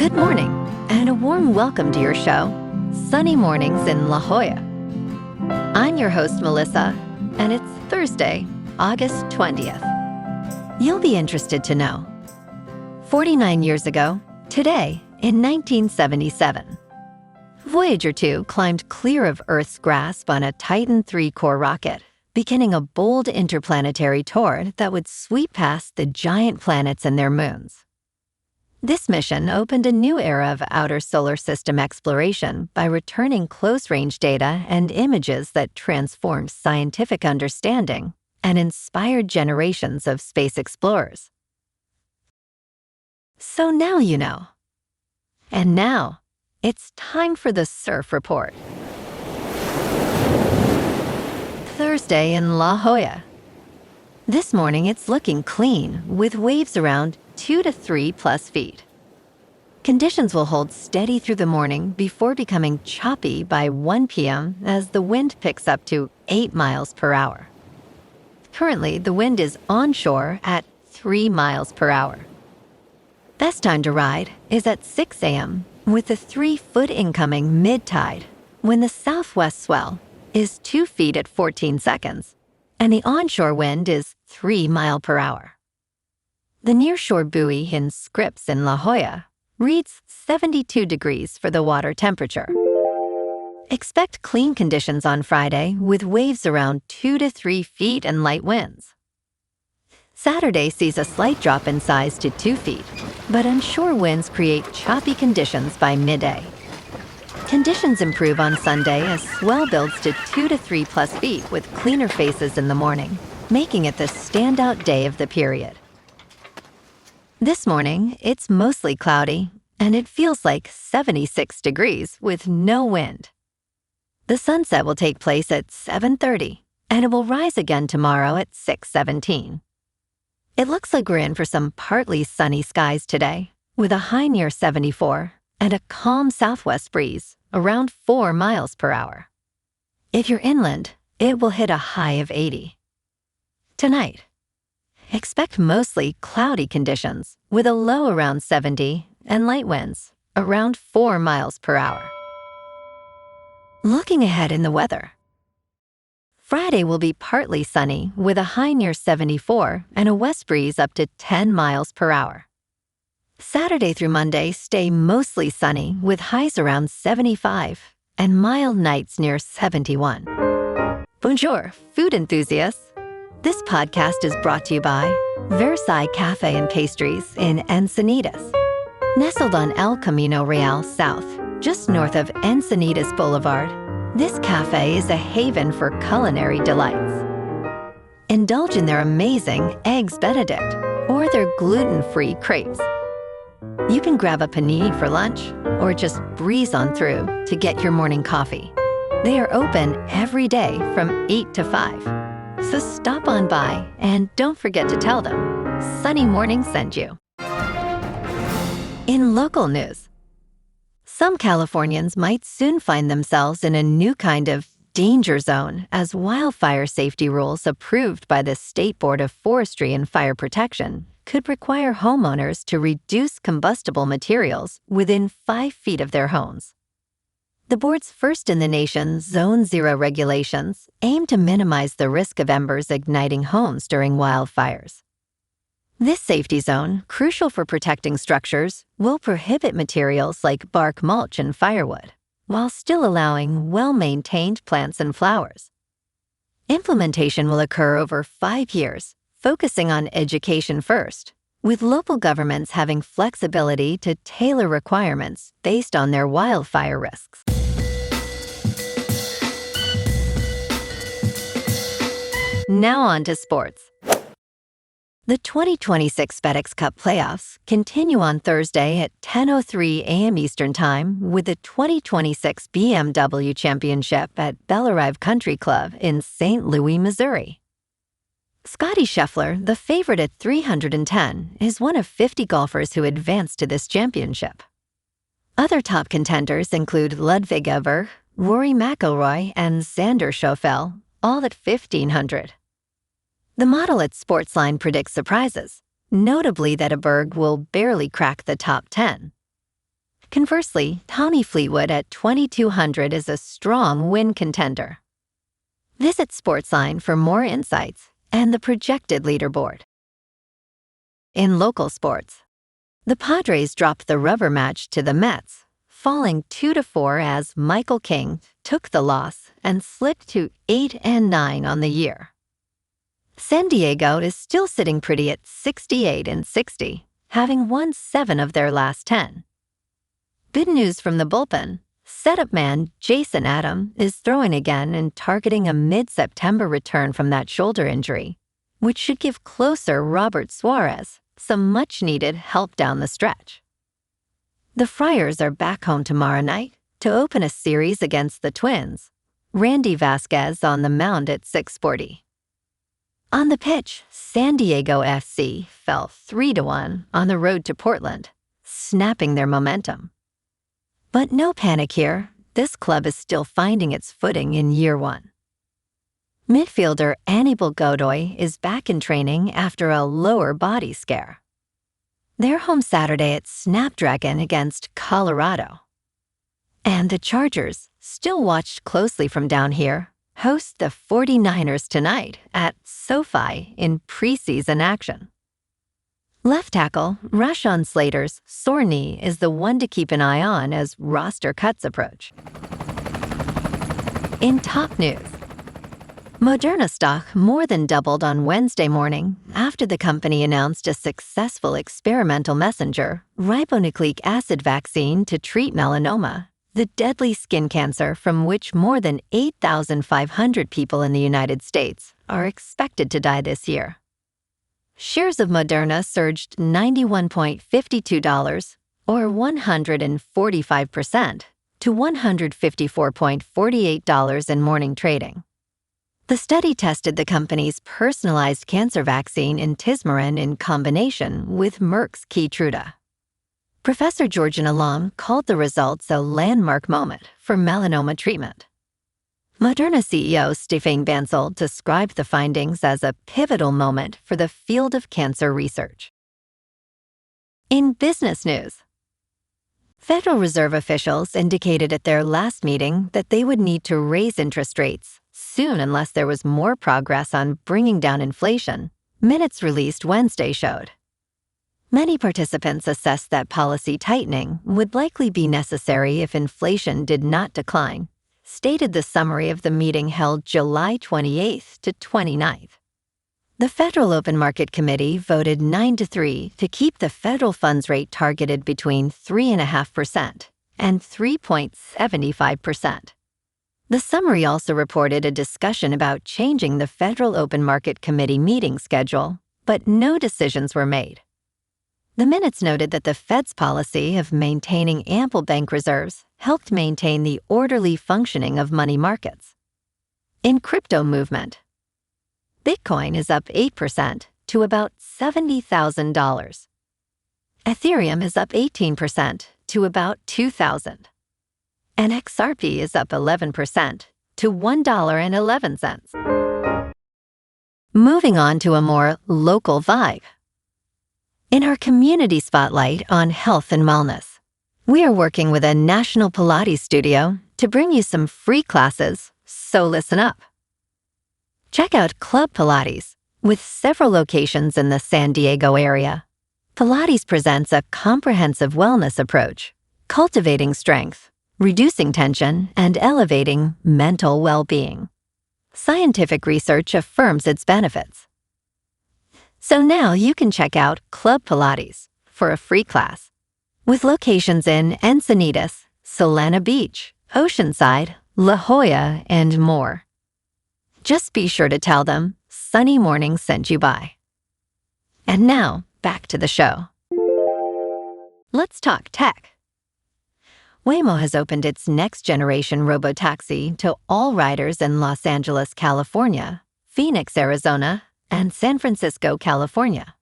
Good morning, and a warm welcome to your show, Sunny Mornings in La Jolla. I'm your host, Melissa, and it's Thursday, August 20th. You'll be interested to know. 49 years ago, today, in 1977, Voyager 2 climbed clear of Earth's grasp on a Titan III core rocket, beginning a bold interplanetary tour that would sweep past the giant planets and their moons. This mission opened a new era of outer solar system exploration by returning close-range data and images that transformed scientific understanding and inspired generations of space explorers. So now you know. And now, it's time for the Surf Report. Thursday in La Jolla. This morning it's looking clean, with waves around 2 to 3 plus feet. Conditions will hold steady through the morning before becoming choppy by 1 p.m. as the wind picks up to 8 miles per hour. Currently, the wind is onshore at 3 miles per hour. Best time to ride is at 6 a.m. with a 3-foot incoming mid-tide, when the southwest swell is 2 feet at 14 seconds, and the onshore wind is 3 miles per hour. The nearshore buoy in Scripps in La Jolla reads 72 degrees for the water temperature. Expect clean conditions on Friday with waves around 2 to 3 feet and light winds. Saturday sees a slight drop in size to 2 feet, but onshore winds create choppy conditions by midday. Conditions improve on Sunday as swell builds to 2 to 3 plus feet with cleaner faces in the morning, making it the standout day of the period. This morning, it's mostly cloudy, and it feels like 76 degrees with no wind. The sunset will take place at 7:30, and it will rise again tomorrow at 6:17. It looks like we're in for some partly sunny skies today, with a high near 74 and a calm southwest breeze around 4 miles per hour. If you're inland, it will hit a high of 80. Tonight, expect mostly cloudy conditions with a low around 70 and light winds around 4 miles per hour. Looking ahead in the weather. Friday will be partly sunny with a high near 74 and a west breeze up to 10 miles per hour. Saturday through Monday stay mostly sunny with highs around 75 and mild nights near 71. Bonjour, food enthusiasts. This podcast is brought to you by Versailles Cafe and Pastries in Encinitas. Nestled on El Camino Real South, just north of Encinitas Boulevard, this cafe is a haven for culinary delights. Indulge in their amazing Eggs Benedict or their gluten-free crepes. You can grab a panini for lunch or just breeze on through to get your morning coffee. They are open every day from 8 to 5. So stop on by and don't forget to tell them Sunny Morning sent you. In local news, some Californians might soon find themselves in a new kind of danger zone as wildfire safety rules approved by the State Board of Forestry and Fire Protection could require homeowners to reduce combustible materials within 5 feet of their homes. The board's first-in-the-nation Zone Zero regulations aim to minimize the risk of embers igniting homes during wildfires. This safety zone, crucial for protecting structures, will prohibit materials like bark mulch and firewood, while still allowing well-maintained plants and flowers. Implementation will occur over 5 years, focusing on education first, with local governments having flexibility to tailor requirements based on their wildfire risks. Now on to sports. The 2026 FedEx Cup playoffs continue on Thursday at 10:03 a.m. Eastern Time with the 2026 BMW Championship at Bellerive Country Club in St. Louis, Missouri. Scottie Scheffler, the favorite at 310, is one of 50 golfers who advanced to this championship. Other top contenders include Ludwig Everg, Rory McIlroy, and Xander Schauffele, all at 1,500. The model at Sportsline predicts surprises, notably that Everg will barely crack the top 10. Conversely, Tommy Fleetwood at 2,200 is a strong win contender. Visit Sportsline for more insights and the projected leaderboard. In local sports, the Padres dropped the rubber match to the Mets, falling 2-4 as Michael King took the loss and slipped to 8-9 on the year. San Diego is still sitting pretty at 68-60, having won 7 of their last 10. Good news from the bullpen. Setup man Jason Adam is throwing again and targeting a mid-September return from that shoulder injury, which should give closer Robert Suarez some much-needed help down the stretch. The Friars are back home tomorrow night to open a series against the Twins. Randy Vasquez on the mound at 6:40. On the pitch, San Diego FC fell 3-1 on the road to Portland, snapping their momentum. But no panic here. This club is still finding its footing in year one. Midfielder Anibal Godoy is back in training after a lower body scare. They're home Saturday at Snapdragon against Colorado. And the Chargers, still watched closely from down here, host the 49ers tonight at SoFi in preseason action. Left tackle Rashawn Slater's sore knee is the one to keep an eye on as roster cuts approach. In top news, Moderna stock more than doubled on Wednesday morning after the company announced a successful experimental messenger ribonucleic acid vaccine to treat melanoma, the deadly skin cancer from which more than 8,500 people in the United States are expected to die this year. Shares of Moderna surged $91.52, or 145%, to $154.48 in morning trading. The study tested the company's personalized cancer vaccine intismeran in combination with Merck's Keytruda. Professor Georgian Alam called the results a landmark moment for melanoma treatment. Moderna CEO Stéphane Bancel described the findings as a pivotal moment for the field of cancer research. In business news, Federal Reserve officials indicated at their last meeting that they would need to raise interest rates soon unless there was more progress on bringing down inflation, minutes released Wednesday showed. Many participants assessed that policy tightening would likely be necessary if inflation did not decline, stated the summary of the meeting held July 28th to 29th. The Federal Open Market Committee voted 9-3 to keep the federal funds rate targeted between 3.5% and 3.75%. The summary also reported a discussion about changing the Federal Open Market Committee meeting schedule, but no decisions were made. The minutes noted that the Fed's policy of maintaining ample bank reserves helped maintain the orderly functioning of money markets. In crypto movement, Bitcoin is up 8% to about $70,000. Ethereum is up 18% to about $2,000. And XRP is up 11% to $1.11. Moving on to a more local vibe. In our community spotlight on health and wellness, we are working with a national Pilates studio to bring you some free classes, so listen up. Check out Club Pilates, with several locations in the San Diego area. Pilates presents a comprehensive wellness approach, cultivating strength, reducing tension, and elevating mental well-being. Scientific research affirms its benefits. So now you can check out Club Pilates for a free class, with locations in Encinitas, Solana Beach, Oceanside, La Jolla, and more. Just be sure to tell them Sunny Morning sent you by. And now, back to the show. Let's talk tech. Waymo has opened its next-generation robotaxi to all riders in Los Angeles, California, Phoenix, Arizona, and San Francisco, California.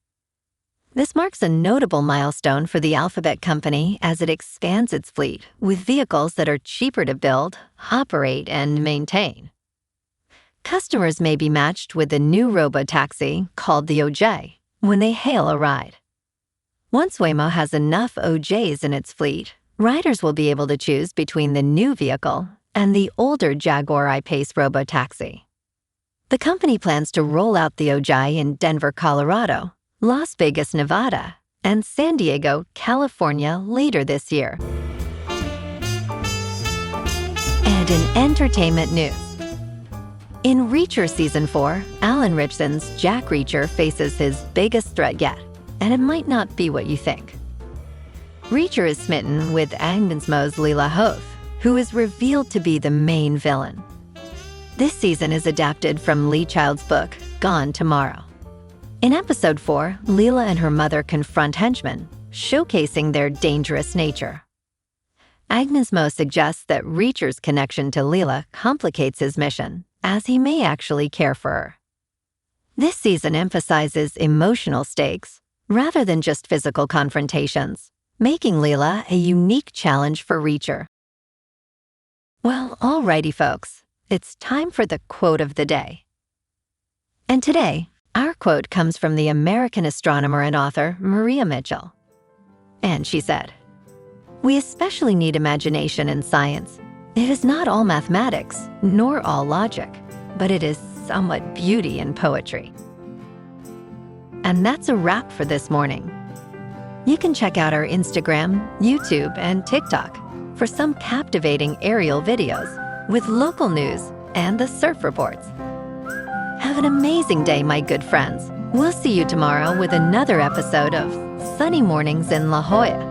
This marks a notable milestone for the Alphabet company as it expands its fleet with vehicles that are cheaper to build, operate, and maintain. Customers may be matched with a new robotaxi called the OJ when they hail a ride. Once Waymo has enough OJs in its fleet, Riders will be able to choose between the new vehicle and the older Jaguar I-Pace robotaxi. The company plans to roll out the Ojai in Denver, Colorado, Las Vegas, Nevada, and San Diego, California later this year. And in entertainment news, in Reacher Season 4, Alan Ritchson's Jack Reacher faces his biggest threat yet, and it might not be what you think. Reacher is smitten with Agnes Mo's Leela Hoth, who is revealed to be the main villain. This season is adapted from Lee Child's book, Gone Tomorrow. In Episode 4, Leela and her mother confront henchmen, showcasing their dangerous nature. Agnes Mo suggests that Reacher's connection to Leela complicates his mission, as he may actually care for her. This season emphasizes emotional stakes rather than just physical confrontations, making Leela a unique challenge for Reacher. Well, alrighty folks, it's time for the quote of the day. And today, our quote comes from the American astronomer and author Maria Mitchell. And she said, "We especially need imagination in science. It is not all mathematics, nor all logic, but it is somewhat beauty in poetry." And that's a wrap for this morning. You can check out our Instagram, YouTube, and TikTok for some captivating aerial videos with local news and the surf reports. Have an amazing day, my good friends. We'll see you tomorrow with another episode of Sunny Mornings in La Jolla.